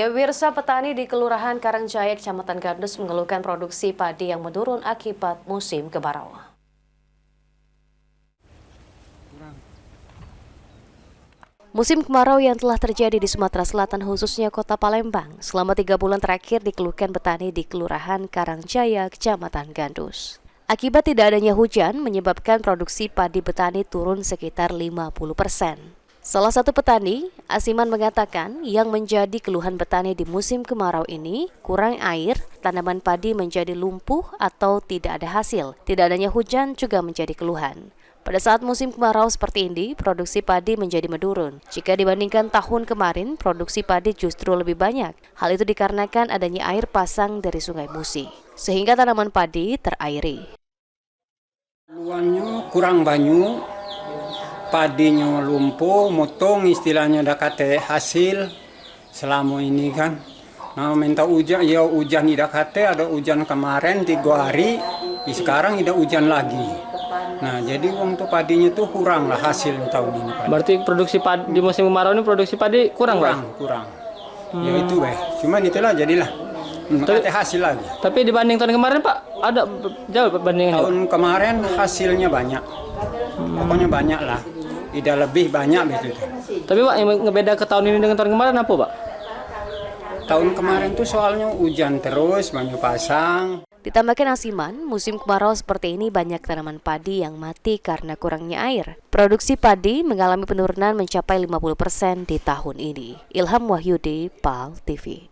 Ya, pemirsa, petani di Kelurahan Karangjaya, Kecamatan Gandus mengeluhkan produksi padi yang menurun akibat musim kemarau. Musim kemarau yang telah terjadi di Sumatera Selatan, khususnya kota Palembang, selama 3 bulan terakhir dikeluhkan petani di Kelurahan Karangjaya, Kecamatan Gandus. Akibat tidak adanya hujan, menyebabkan produksi padi petani turun sekitar 50%. Salah satu petani, Asiman, mengatakan yang menjadi keluhan petani di musim kemarau ini kurang air, tanaman padi menjadi lumpuh atau tidak ada hasil. Tidak adanya hujan juga menjadi keluhan. Pada saat musim kemarau seperti ini, produksi padi menjadi menurun. Jika dibandingkan tahun kemarin, produksi padi justru lebih banyak. Hal itu dikarenakan adanya air pasang dari Sungai Musi, sehingga tanaman padi terairi. Luannya kurang banyak, padinya lumpuh, motong istilahnya dah kate hasil selama ini kan. Nah, minta hujan, ya hujan tidak kate, ada hujan kemarin 3 hari, sekarang tidak hujan lagi. Nah, jadi untuk padinya tuh kurang lah hasil tahun ini. Padi. Berarti produksi padi di musim kemarau ini produksi padi kurang. Ya itu cuman itulah jadilah. Tapi hasil lagi. Tapi dibanding tahun kemarin, Pak, ada jauh perbandingannya? Tahun kemarin hasilnya banyak. Pokoknya banyak lah. Tidak lebih banyak begitu. Tapi Pak, yang ngebeda ke tahun ini dengan tahun kemarin apa, Pak? Tahun kemarin tuh soalnya hujan terus, banyak pasang. Ditambahkan Asiman, musim kemarau seperti ini banyak tanaman padi yang mati karena kurangnya air. Produksi padi mengalami penurunan mencapai 50% di tahun ini. Ilham Wahyudi, PAL TV.